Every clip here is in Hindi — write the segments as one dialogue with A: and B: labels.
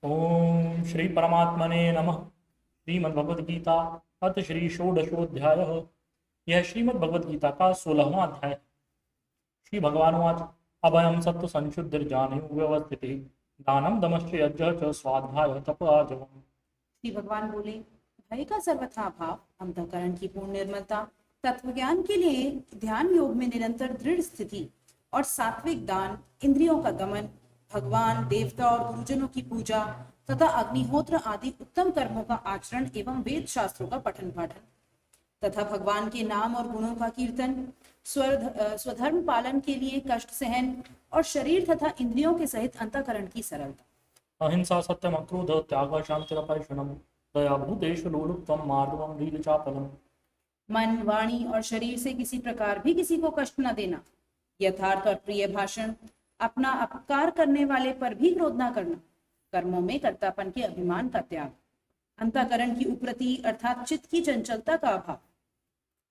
A: ओम श्री परमात्मने नमः। श्रीमद्भगवद्गीता अथ श्री षोडशोऽध्याय। यह श्रीमद् भगवद गीता का 16वां अध्याय है। श्री भगवानुवाच अभयं सत्त्व संशुद्धिर्ज्ञानयो व्यवस्थितिः दानं दमश्च यज्ञः च स्वाध्यायः तप आर्जवम्।
B: श्री भगवान बोले, भय का सर्वथा भाव, अंतःकरण की पूर्ण निर्मलता, तत्व ज्ञान के लिए ध्यान योग में निरंतर दृढ़ स्थिति और सात्विक दान, इंद्रियों का दमन, भगवान देवता और गुरुजनों की पूजा तथा अग्निहोत्र आदि उत्तम कर्मों का आचरण एवं वेद शास्त्रों का पठन पाठन तथा भगवान के नाम और गुणों का कीर्तन, स्वधर्म पालन के लिए कष्ट सहन और शरीर तथा इंद्रियों के सहित अंतःकरण की सरलता,
A: अहिंसा सत्यम अक्रोध त्याग शांतिरपैशुनम दया भूतेषु लोलुप्तम मार्दवम लीलचापलम।
B: मन, वाणी और शरीर से किसी प्रकार भी किसी को कष्ट न देना, यथार्थ और प्रिय भाषण, अपना अपकार करने वाले पर भी क्रोध न करना, कर्मों में कर्तापन के अभिमान का त्याग, अंतःकरण की उपरति अर्थात चित्त की चंचलता का अभाव,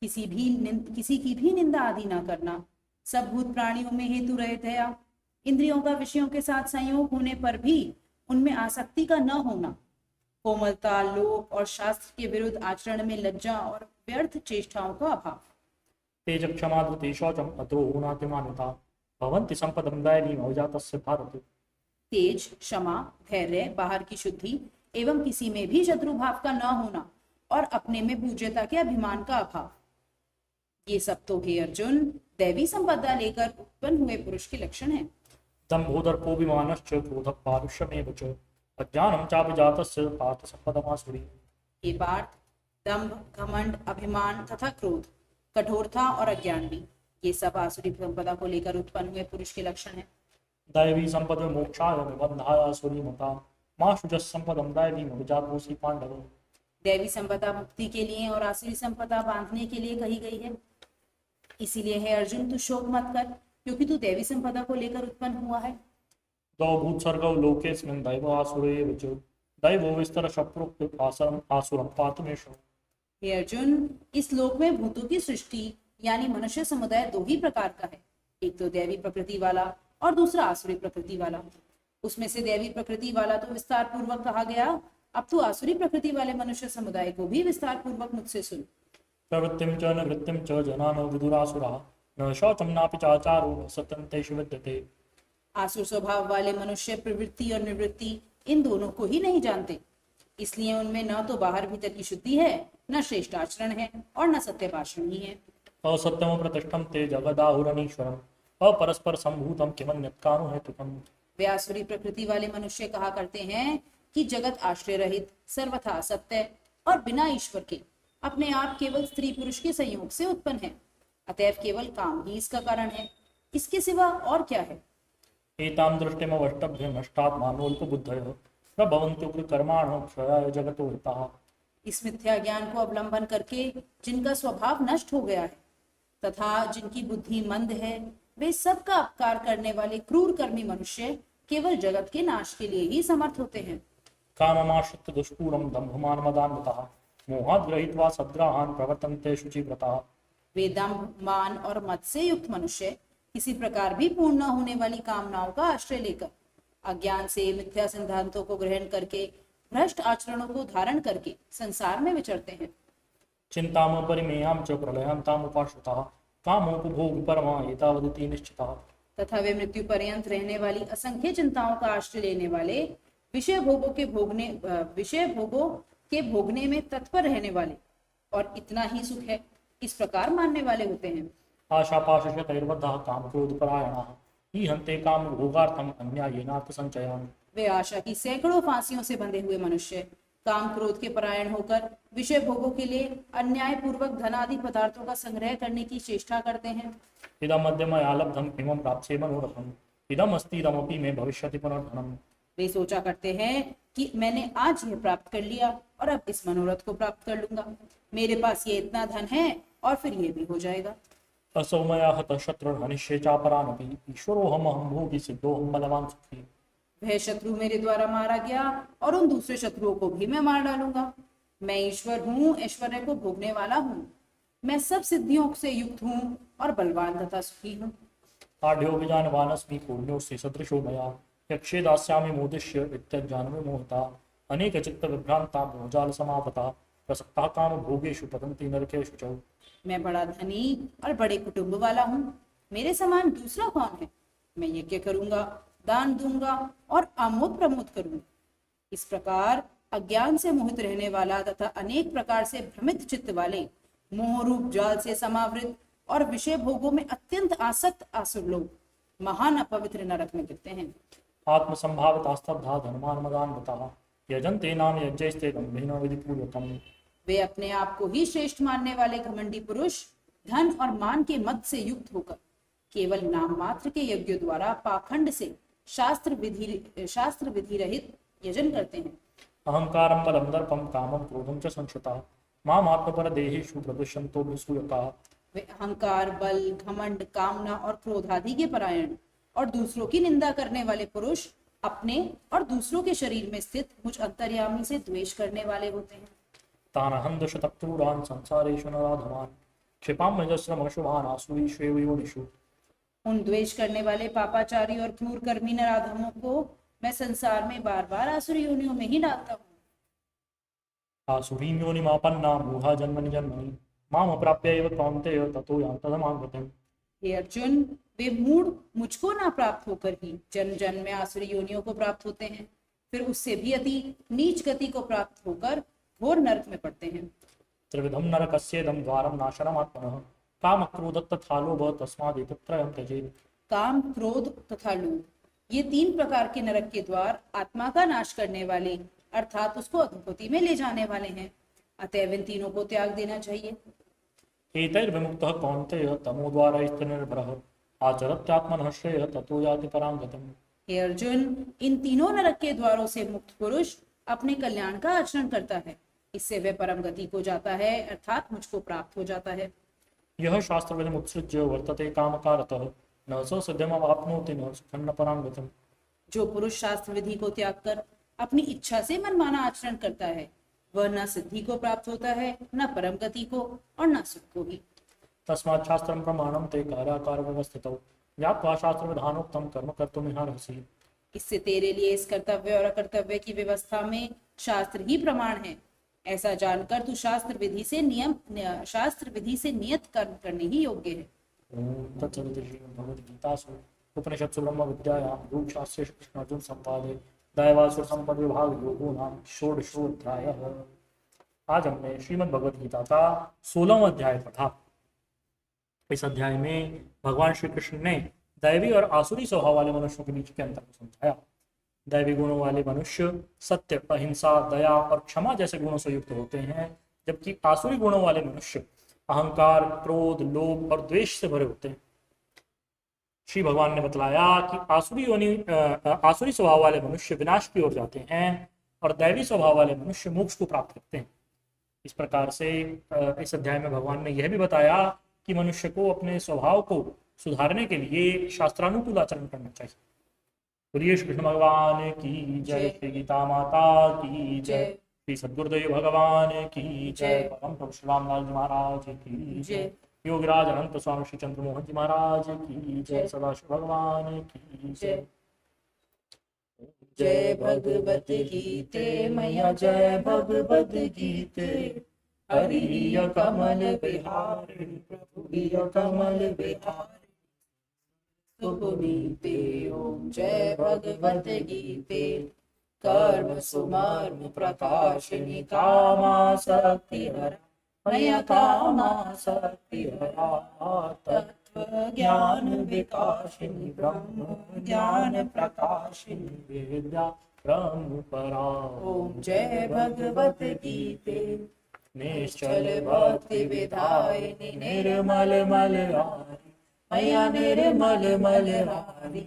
B: किसी की भी निंदा आदि न करना, सब भूत प्राणियों में हेतु रहित दया, इंद्रियों का विषयों के साथ संयोग होने पर भी उनमें आसक्ति का न होना, कोमलता, लोभ और शास्त्र के विरुद्ध आचरण में लज्जा और व्यर्थ चेष्टाओं का अभाव,
A: तेज क्षमा धृति शौचम अद्रोहो नातिमानिता भवन्ति संपदं दैवीम् अभिजातस्य भारत।
B: तेज, क्षमा, धैर्य, बाहर की शुद्धि एवं किसी में भी शत्रु भाव का न होना और अपने में पूज्यता के अभिमान का अभाव, ये सब तो हे अर्जुन दैवी संपदा लेकर उत्पन्न हुए पुरुष के लक्षण है।
A: दम्भोदर्पोऽभिमानश्च क्रोधः पारुष्यमेव च अज्ञानं चाभिजातस्य पार्थ सम्पदमासुरी।
B: ये पार्थ, दंभ, घमंड, अभिमान तथा क्रोध, कठोरता और अज्ञान भी, ये सब आसुरी संपदा को लेकर उत्पन्न हुए पुरुष के लक्षण है।
A: दैवी संपद मोक्षाय निबंधाय आसुरी मता मा शुचः संपदं दैवीम् अभिजातोऽसि पांडव।
B: दैवी संपदा मुक्ति के लिए और आसुरी संपदा बांधने के लिए कही गई है। इसीलिए है अर्जुन, तू शोक मत कर, क्योंकि तू दैवी संपदा को लेकर उत्पन्न हुआ है।
A: द्वौ भूत्सर्गौ लोकेऽस्मिन् दैव आसुर एव च दैवो विस्तरशः प्रोक्त आसुरं पातुमेष।
B: हे अर्जुन, इस लोक में भूतों की सृष्टि यानी मनुष्य समुदाय दो ही प्रकार का है, एक तो दैवी प्रकृति वाला और दूसरा आसुरी प्रकृति वाला। उसमें से दैवी प्रकृति वाला तो विस्तार पूर्वक कहा गया, अब तू आसुरी प्रकृति वाले मनुष्य समुदाय को भी विस्तार पूर्वक मुझसे सुन।
A: प्रवृत्तिं च निवृत्तिं च जनानो विदुरासुराः न शौचं नापि चाचारो न सत्यं तेषु विद्यते।
B: आसुर स्वभाव वाले मनुष्य प्रवृत्ति और निवृत्ति इन दोनों को ही नहीं जानते, इसलिए उनमें न तो बाहर भीतर की शुद्धि है, न श्रेष्ठ आचरण है और न सत्य भाषण ही है।
A: असत्यम प्रतिष्ठम ते जगदाहुरनीश्वरम् अपरस्पर संभूतम किमन्यत् कानो हेतुकम्।
B: वे आसुरी प्रकृति वाले मनुष्य कहा करते हैं कि जगत आश्रय रहित, सर्वथा असत्य और बिना ईश्वर के अपने आप केवल स्त्री पुरुष के संयोग से उत्पन्न है, अतएव केवल काम ही इसका कारण है, इसके सिवा और क्या है।
A: एतां दृष्टिमवष्टभ्य नष्टात्मानोऽल्पबुद्धयः प्रभवन्त्युग्रकर्माणः क्षयाय जगतो हिताः।
B: इस मिथ्या ज्ञान को अवलंबन करके जिनका स्वभाव नष्ट हो गया है तथा जिनकी बुद्धि मंद है, वे सबका अपकार करने वाले क्रूर कर्मी मनुष्य केवल जगत के नाश के लिए ही समर्थ होते हैं।
A: काममाश्रित्य दुष्पूरं दम्भमानमदान्विताः मोहात् गृहीत्वा सद्ग्राहान् प्रवर्तन्ते शुचिव्रताः।
B: वे दंभ, मान और मद से युक्त मनुष्य किसी प्रकार भी पूर्ण न होने वाली कामनाओं का आश्रय लेकर अज्ञान से मिथ्या सिद्धांतों को ग्रहण करके भ्रष्ट आचरणों को धारण करके संसार में विचरते हैं।
A: चिन्तामपरिमेयां च प्रलयन्तामुपाश्रिताः कामोपभोग परमा एतावदिति निश्चिताः।
B: तथा वे मृत्यु पर्यंत रहने वाली असंख्य चिंताओं का आश्रय लेने वाले, विषय भोगों के भोगने में तत्पर रहने वाले और इतना ही सुख है, इस प्रकार मानने वाले होते हैं।
A: आशापाशशतैर्बद्धाः कामक्रोधपरायणाः ईहन्ते कामभोगार्थम् अन्यायेनार्थसञ्चयान्।
B: वे आशा की सैकड़ों फांसियों से बंधे हुए मनुष्य काम क्रोध के परायण होकर विषय भोगों के लिए अन्याय पूर्वक धनादि पदार्थों का संग्रह करने की चेष्टा करते हैं।
A: इदमद्य मया लब्धम् इमं प्राप्स्ये मनोरथम् इदमस्ति इदमपि मे भविष्यति पुनर्धनम्।
B: वे सोचा करते हैं कि मैंने आज यह प्राप्त कर लिया और अब इस मनोरथ को प्राप्त कर लूंगा, मेरे पास ये इतना धन है और फिर ये भी हो जाएगा।
A: असौ मया हतः शत्रुर्हनिष्ये चापरानपि ईश्वरोऽहमहं भोगी सिद्धोऽहं बलवान् सुखी।
B: वह शत्रु मेरे द्वारा मारा गया और उन दूसरे शत्रुओं को भी मैं मार डालूंगा। मैं ईश्वर हूँ, ऐश्वर्य को भोगने वाला हूँ, मैं सब सिद्धियों से युक्त हूँ और बलवान तथा सुखी हूँ।
A: आढ्यो विजानवानस्मि पुण्योऽस्ति सदृशो मया यक्षे दास्यामि मोदिष्य इत्यज्ञानमे मोहिता अनेक चित्त विभ्रांता मोहजाल समापता प्रसक्ता काम भोगेषु पतन्ति नरकेषु च।
B: मैं बड़ा धनी और बड़े कुटुंब वाला हूँ, मेरे समान दूसरा कौन है। मैं यज्ञ करूंगा, दान दूंगा और आमोद प्रमोद करूंगा। इस प्रकार अज्ञान से मोहित रहने वाला तथा अनेक प्रकार से भ्रमित चित्त वाले, मोह रूप जाल से समावृत और विषय भोगों में अत्यंत आसक्त आसुर लोग महान अपवित्र नरक में गिरते हैं।
A: आत्मसंभावितास्तब्धा धर्मान मदान बताः यजन्ते नाम यज्ञैस्ते गम्भीर विधिपूर्वकम्।
B: वे अपने आप को ही श्रेष्ठ मानने वाले घमंडी पुरुष धन और मान के मद से युक्त होकर केवल नाम मात्र के यज्ञ द्वारा पाखंड से शास्त्र विधि रहित यजन करते हैं।
A: अहंकारं बलं दर्पं कामं क्रोधं च संश्रिताः माम आत्मपरदेहेषु प्रदुष्यन्तो विसूयकाः।
B: वे अहंकार, बल, घमंड, कामना और क्रोध आदि के परायण और दूसरों की निंदा करने वाले पुरुष अपने और दूसरों के शरीर में स्थित मुझ अंतर्यामी से द्वेष करने वाले होते हैं।
A: तानहं दशतक्रूरान् संसारेषु नराधमान् क्षिपाम्यजस्रमशुभान् आसुरीष्वेव योनिषु।
B: उन द्वेष करने वाले पापाचारी और क्रूर कर्मी नराधमों को मैं संसार में बार बार आसुरी योनियों में ही डालता हूँ।
A: आसुरीं योनिमापन्ना मूढ़ा जन्मनि जन्मनि माम अप्राप्य एव कौन्तेय ततो यान्तधमां गतिम्।
B: हे अर्जुन, वे मूढ़ मुझको ना प्राप्त होकर ही जन्म जन्म में आसुरी योनियों को प्राप्त होते हैं, फिर उससे भी अति नीच गति को प्राप्त होकर घोर नरक में पड़ते हैं।
A: त्रिविधं नरकस्येदं द्वारं नाशनमात्मनः काम क्रोध तथा लोभ तस्मादेतत्त्रयं त्यजेत्।
B: काम, क्रोध तथा लोभ, ये तीन प्रकार के नरक के द्वार आत्मा का नाश करने वाले अर्थात उसको अधोगति में ले जाने वाले हैं, अतएव इन तीनों को त्याग देना चाहिए।
A: एतैर्विमुक्तः कौन्तेय तमोद्वारैस्त्रिनिर्भरः आचरत्यात्मनः श्रेयः ततो याति परां गतिम्।
B: हे अर्जुन, इन तीनों नरक के द्वारों से मुक्त पुरुष अपने कल्याण का आचरण करता है, इससे वह परम गति को जाता है अर्थात मुझको प्राप्त हो जाता है।
A: यह शास्त्रविधिमुत्सृज्य वर्तते कामकारतः न स सिद्धिमवाप्नोति न सुखं न परां गतिम्।
B: जो पुरुष शास्त्र विधि को त्याग कर अपनी इच्छा से मनमाना आचरण करता है, वह न सिद्धि को प्राप्त होता है, न परम गति को और न सुख को भी।
A: तस्मात् शास्त्रं प्रमाणं ते कार्याकार व्यवस्थितौ ज्ञात्वा शास्त्रविधानोक्तं कर्म कर्तुमिहार्हसि।
B: इससे तेरे लिए इस कर्तव्य और अकर्तव्य की व्यवस्था में शास्त्र ही प्रमाण है, ऐसा जानकर तू शास्त्र विधि से नियत कर्म करने ही योग्य है।
A: ओम तत्सदिति श्रीमद्भगवद्गीतासु उपनिषत्सु ब्रह्मविद्यायां योगशास्त्रे कृष्णार्जुन संवादे दैवासुर संपद विभाग योगो नाम षोडशोऽध्यायः। आज हमने श्रीमद् भगवद गीता का 16वां अध्याय पढ़ा। इस अध्याय में भगवान श्री कृष्ण ने दैवी और आसुरी स्वभाव वाले मनुष्यों के बीच के अंतर को समझाया। दैवी गुणों वाले मनुष्य सत्य, अहिंसा, दया और क्षमा जैसे गुणों से युक्त होते हैं, जबकि आसुरी गुणों वाले मनुष्य अहंकार, क्रोध, लोभ और द्वेष से भरे होते हैं। श्री भगवान ने बतलाया कि आसुरी स्वभाव वाले मनुष्य विनाश की ओर जाते हैं और दैवी स्वभाव वाले मनुष्य मोक्ष को प्राप्त करते हैं। इस प्रकार से इस अध्याय में भगवान ने यह भी बताया कि मनुष्य को अपने स्वभाव को सुधारने के लिए शास्त्रानुकूल आचरण करना चाहिए। बोलिए श्री कृष्ण भगवान की जय, श्री गीता माता की जय, श्री सद्गुरुदेव भगवान की जय, परम प्रभु श्री रामलाल जी महाराज की जय, योगराज अनंत स्वामी श्री चंद्रमोहन जी महाराज की जय, सदाशिव भगवान की जय।
B: जय भगवत गीते मैया, जय भगवत गीते, हरि कमल विहारी प्रभु कमल विहारी सुपुनीते। ओम जय भगवत गीते, कर्म सुमर्म प्रकाशिनी कामासक्ति हरा मैया कामासक्ति हरा, तत्व ज्ञान विकासिनी ब्रह्म ज्ञान प्रकाशिनी
A: विद्या ब्रह्म परा।
B: ओम जय भगवत गीते,
A: निश्चल
B: भक्ति विधायिनी
A: निर्मल मलहारी
B: मैया निर्मल मलहारी,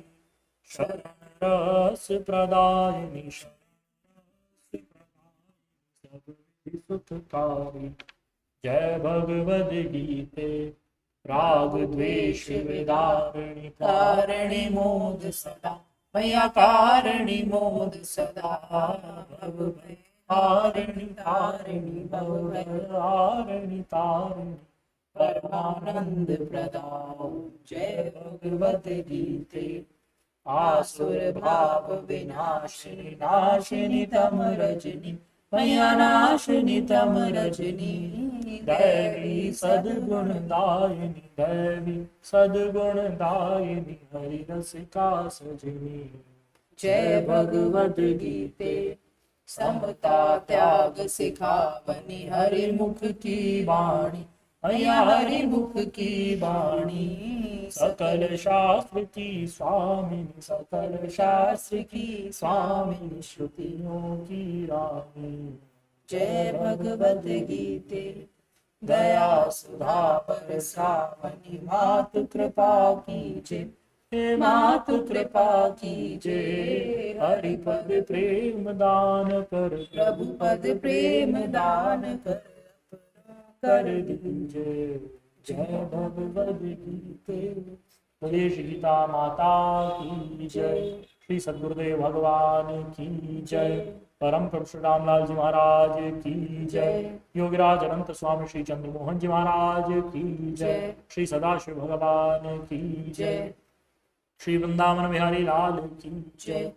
A: शरण रस प्रदायिनी सुखकारी। जय भगवद गीते, राग द्वेष विदारिणी
B: कारिणी मोद सदा मैया कारिणी मोद सदा, भव भय हारिणी तारिणी भव भय
A: हारिणी तारिणी
B: परमानंद प्रदाओ। जय भगवत गीते, आसुर भाव विनाशिनी नाशिनी तम रजनी मैया नाशिनी तम रजनी
A: दैवी सद्गुण दायिनी दैवी सद्गुण दायिनी हरि रसिका सजनी।
B: जय भगवद गीते समता त्याग सिखावनी हरि मुख की वाणी मैया हरि मुख की वाणी
A: सकल शास्त्र की स्वामिनी सकल शास्त्र की स्वामिनी श्रुतियों की रानी।
B: जय भगवद गीते दया सुधा बरसावनी मातु कृपा कीजे
A: हे
B: मातु कृपा कीजे
A: हरि पद प्रेम दान कर
B: प्रभु पद प्रेम दान
A: कर दीजिए। जय भगवद गीते। बोलिए श्री गीता माता की जय। श्री सद्गुरुदेव भगवान की जय। परम प्रभु श्री रामलाल जी महाराज की जय। योगीराज अनंत स्वामी श्री चंद्रमोहन जी महाराज की जय। श्री सदाशिव भगवान की जय। श्री वृंदावन बिहारी लाल की जय।